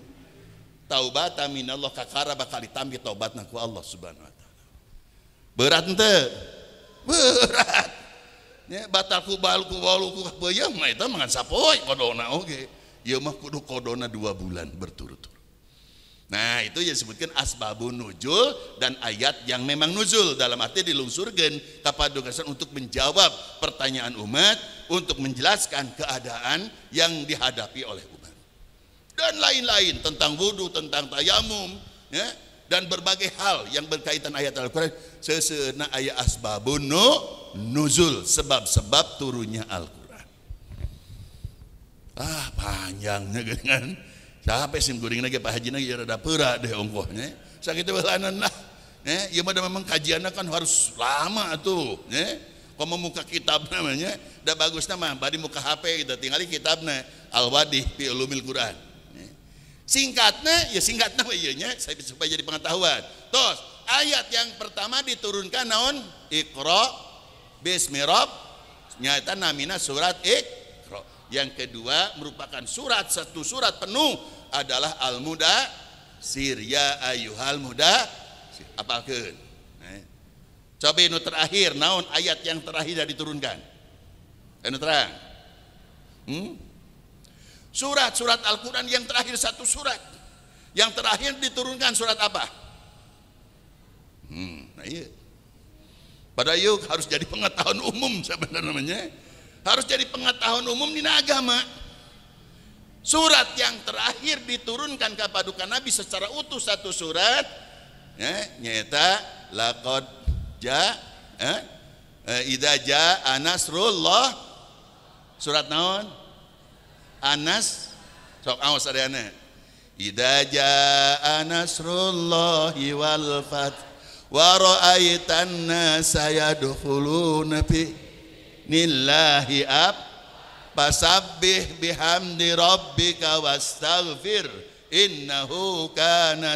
taubatan minallah kakara bakal ditampi taubatna ku Allah subhanahu wa ta'ala berat henteu berat ya batal ku balu ku beuyeum mah eta mangan sapoe kodona oge ieu mah kudu kodona 2 bulan berturut-turut. Nah itu yang disebutkan asbabun nuzul dan ayat yang memang nuzul dalam arti dilungsurkan kapadogasan untuk menjawab pertanyaan umat untuk menjelaskan keadaan yang dihadapi oleh umat dan lain-lain tentang wudu, tentang tayamum ya, dan berbagai hal yang berkaitan ayat Al-Quran sesuatu ayat asbabun nuzul sebab-sebab turunnya Al-Quran panjangnya kan sampai sim guring lagi Pak Haji lagi rada peura deh ongkohnya sakit belanan lah ya memang kajiannya kan harus lama tuh kalau muka kitab namanya udah bagus nama badi muka HP kita tinggali kitabnya Al-Wadih fi Ulumil Quran singkatnya ya singkatnya iya supaya jadi pengetahuan terus ayat yang pertama diturunkan naon Iqra bismi rabb nyata namina surat Iqra yang kedua merupakan satu surat penuh adalah Al-Mudatsir ya ayyuhal mudatsir apalkeun coba nu terakhir naon ayat yang terakhir diturunkan anu terang surat Al-Quran yang terakhir satu surat yang terakhir diturunkan surat apa nah iya pada yuk harus jadi pengetahuan umum sebenarnya namanya harus jadi pengetahuan umum di agama surat yang terakhir diturunkan kepada Nabi secara utuh satu surat nyata laqad idza jaa nasrullah surat naon Anas sok awas adeana idza jaa nasrullahi wal fath wa ra'aitan nasa yadkhuluna fi nillahi fasabbih bihamdi rabbika wastaghfir innahu kana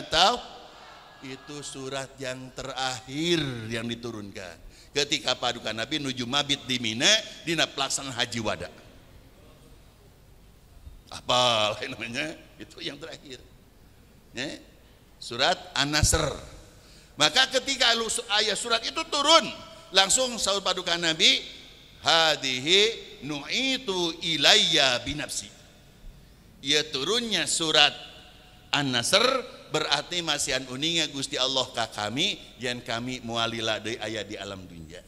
itu surat yang terakhir yang diturunkan ketika paduka Nabi nuju mabit di Mina dina pelaksanaan haji wada apa namanya itu yang terakhir surat An-Nasr maka ketika ayat surat itu turun langsung saur paduka Nabi hadihi nu'itu ilayya binafsi ya turunnya surat An-Nasr berarti masihan uninga Gusti Allah ka kami yang kami mualila deui aya di alam dunia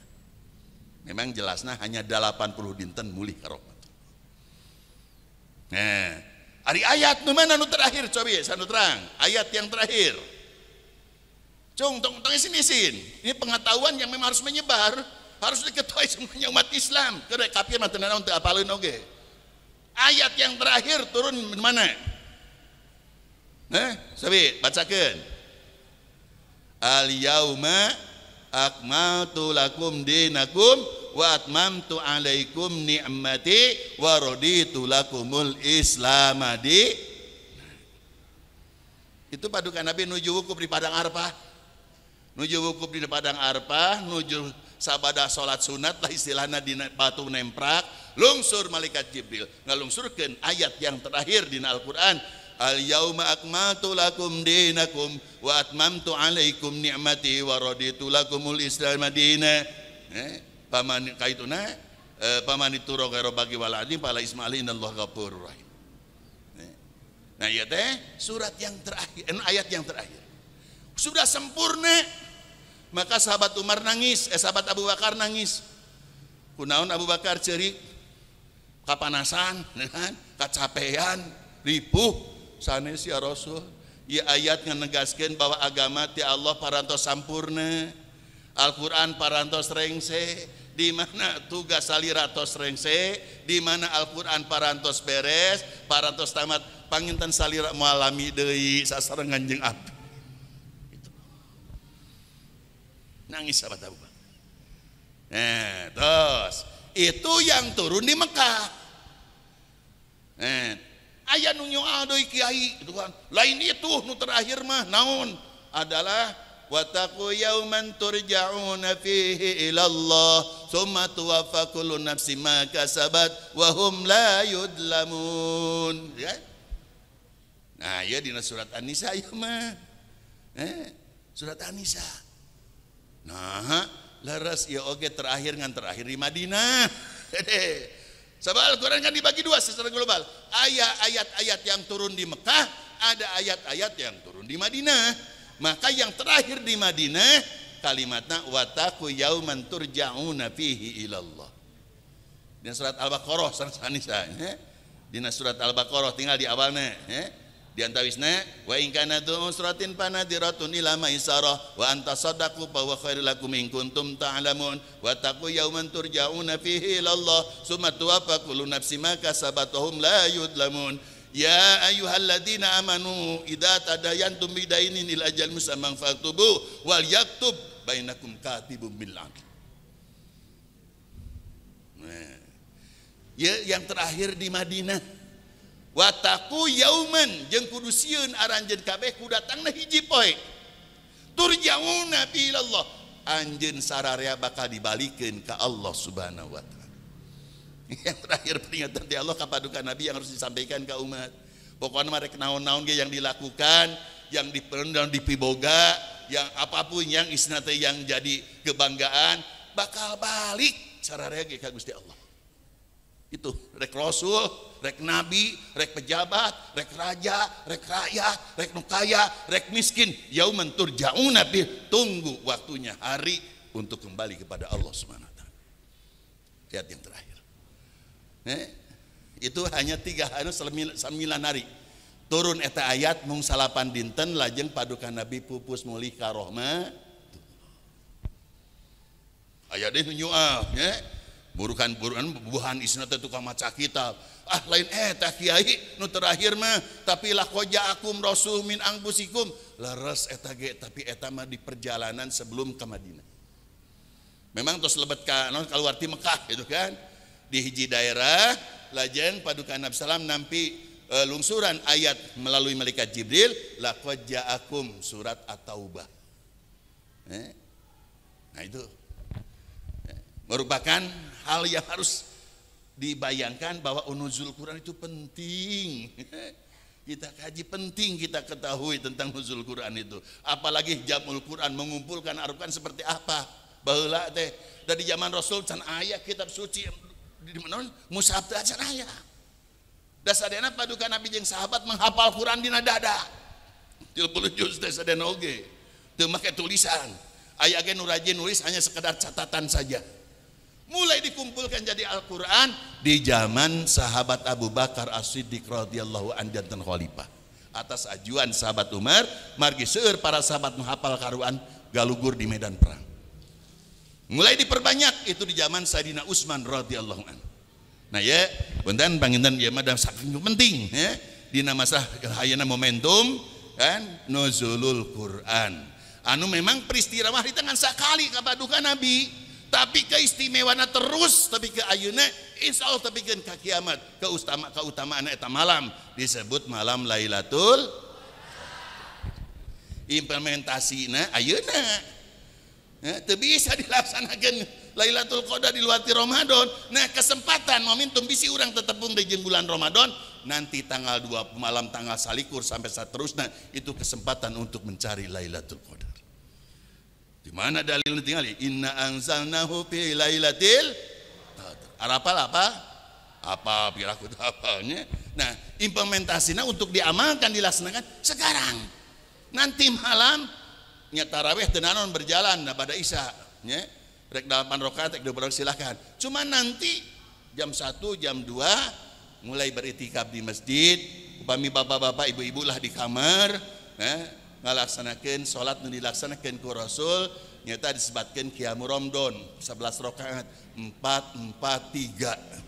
memang jelasnya hanya 80 dinten mulih karomat nah ari ayat nu mana nu terakhir coba ya sanu terang ayat yang terakhir tong isin ini pengetahuan yang memang harus menyebar harus diketahui semuanya umat Islam kerek kafir mah teu naon teu apaleun oge ayat yang terakhir turun di mana sabi bacakeun al yauma akmaltu lakum dinakum wa atmamtu alaikum ni'mati wa raditu lakumul islamadi itu paduka Nabi nuju wukuf di padang Arafah nuju wukuf di padang Arafah nuju sabada salat sunat lah istilahna di batu nemprak lungsur malaikat Jibril ngalungsurkeun ayat yang terakhir di Al-Qur'an al yauma akmaltu lakum dinakum wa atmamtu alaikum ni'mati wa raditu lakumul islam madina paman kaituna paman ituro gairo bagi waladi pala ismaili innallaha ghafurur rahim Nah ya teh surat yang terakhir, ayat yang terakhir sudah sempurna. Maka sahabat Umar nangis, sahabat Abu Bakar nangis. Kunaon Abu Bakar cerik, kapanasan, kacapean, ripuh, sanes ya Rasul. Ya ayat ngenegaskeun bahwa agama ti Allah parantos sampurna, Al-Quran parantos rengse, di mana tugas saliratos rengse, di mana Al-Quran parantos beres, parantos tamat, panginten salira mualami deui sasarengan jeung api. Itu. Nangis sahabat Abu Bakar. Terus itu yang turun di Mekah. Aya nu nyoal deui kiai itu kan. Lain itu nu terakhir mah naon? Adalah wattaqu yauman turja'una fihi ila Allah tsumma tuwaffa kullu nafsin ma kasabat wa hum la yudlamun. Ya? Nah, ya dina surat An-Nisa ieu mah. Surat An-Nisa. Nah, leres ieu oge terakhir ngan terakhir di Madinah. Sabab Al-Quran kan dibagi dua secara global. Ayat-ayat yang turun di Mekah, ada ayat-ayat yang turun di Madinah. Maka yang terakhir di Madinah kalimatnya wattaqu yauman turja'una fihi ilallah. Di surat Al-Baqarah sanisa. Di surat Al-Baqarah tinggal di awalnya. Di antawisna wa in kana du usratin panadiratun ila maisarah wa anta sadaqu fa huwa khairul lakum in kuntum ta'lamun wa taqu yauman turja'una fihi ila Allah summa tuwaffa kullu nafsin ma kasabat wa hum la yudlamun. Ya ayyuhalladzina amanu idza tadayantum bidainin ila ajal musamman faktubu wal yaktub bainakum katibun bil 'adl. Nah, ya yang terakhir di Madinah wataku yauman jeung kudu sieun aranjeun kabeh ku datangna hiji poe turjauna fi ilallah anjeun sararea bakal dibalikeun ka Allah Subhanahu wa taala. Yang terakhir peringatan di Allah kapadukan Nabi yang harus disampaikan ke umat. Pokoknya mereka naon-naon ge yang dilakukan, yang dipiboga, yang apapun yang isnate yang jadi kebanggaan bakal balik sararea ge ka Gusti Allah. Itu rek Rasul, rek Nabi, rek pejabat, rek raja, rek rakyat, rek nukaya, rek miskin. Yauman turja'una bih, tunggu waktunya hari untuk kembali kepada Allah Subhanahu wa taala. Ayat yang terakhir. Itu hanya 9 hari. Turun eta ayat mung 8 dinten lajeng padukan Nabi pupus mulih karohmah. Aya deui nyoal nya. Burukan-burukan buhan isna teh tukang maca kitab. Lain eta kiai nu terakhir mah tapi laqad akum rasul min anfusikum. Leres eta ge tapi eta mah di perjalanan sebelum ke Madinah. Memang tos lebet ka keluar ti Mekah gitu kan. Di hiji daerah lajeng padukan Nabi sallam nampi lungsuran ayat melalui malaikat Jibril laqad akum surat At-Taubah. Nah itu merupakan hal yang harus dibayangkan bahwa nuzul Quran itu penting. Kita kaji, penting kita ketahui tentang nuzul Quran itu. Apalagi jamul Quran mengumpulkan Al-Quran seperti apa. Baheula teh dari zaman Rasul can aya kitab suci di mana mushaf teh can aya. Dasadena padukan Nabi jeung sahabat menghafal Quran dina dada. 30 juz teh sadena oge. Teu make tulisan. Aya ge nu rajin nulis hanya sekedar catatan saja. Mulai dikumpulkan jadi Al-Quran di zaman sahabat Abu Bakar As-Siddiq radhiyallahu anhu janten khalifah. Atas ajuan sahabat Umar, margi seueur para sahabat menghafal Quran galugur di medan perang. Mulai diperbanyak itu di zaman Sayyidina Utsman radhiyallahu anhu. Nah ya, punten panginten ya madam saking penting ya. Dina masa hayana momentum kan nuzulul Quran. Anu memang peristiwa di tangan sakali kapadukan Nabi. Tapi keistimewaannya terus tapi ke ayeuna insya Allah tapi ke kiamat keutamaan eta malam disebut malam Lailatul implementasinya ayeuna teu bisa dilaksanakan Lailatul Qadar di luar Ramadan. Nah kesempatan momentum bisi urang tetepung di bulan Ramadan nanti tanggal 2 malam tanggal salikur sampai seterusnya itu kesempatan untuk mencari Lailatul Qadar. Di mana dalilnya tinggal? Inna anzalnahu fi lailatil qadar. Arapal apa? Apa piraku apalnya? Nah, implementasinya untuk diamalkan, dilaksanakan sekarang. Nanti malam nya tarawih tenanon berjalan nah pada isya nya rek 8 rakaat rek 2 rakaat silakan. Cuma nanti jam 1 jam 2 mulai beritikaf di masjid, upami bapak-bapak ibu-ibu lah di kamar ngalaksanakeun salat nu dilaksanakeun ku Rasul nyata disebutkeun qiyamul Ramadan 11 rakaat 4-4-3.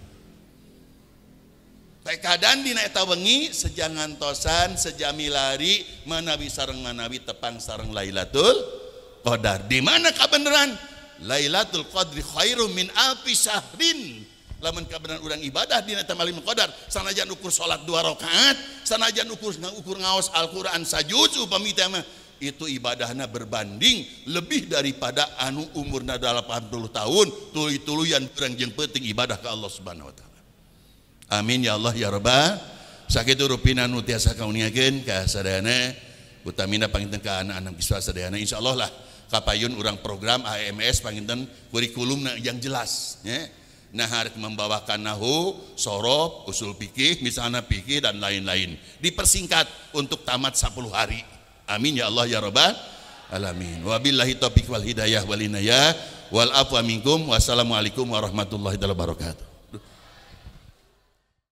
Keadaan dina eta wengi sejangan tosan sejami lari manawi sareng manawi tepang sareng Lailatul Qadar. Di mana kabeneran? Lailatul Qadri khairum min alfi syahrin. Lamun kabeneran urang ibadah dina Lailatul Qadar, sanajan ukur salat 2 rakaat, sanajan ukur ngaos Al-Qur'an sajuzu pamita mah itu ibadahna berbanding lebih daripada anu umurna 80 tahun tuluy-tuluyan urang jeung penting ibadah ka Allah Subhanahu wa taala. Amin ya Allah ya Rabbal. Sakitu rupina nu tiasa kauniakeun ka sadayana utamina panginten ka anak-anak siswa sadayana insyaallah lah kapayun urang program AMS panginten kurikulumna yang jelas nya. Nah harus membawakan nahu, sorof, usul fikih, misalnya fikih dan lain-lain. Dipersingkat untuk tamat 10 hari. Amin ya Allah ya Rabbal alamin. Wabillahi taufiq wal hidayah wal inayah wal afwa minkum. Wassalamualaikum warahmatullahi wabarakatuh.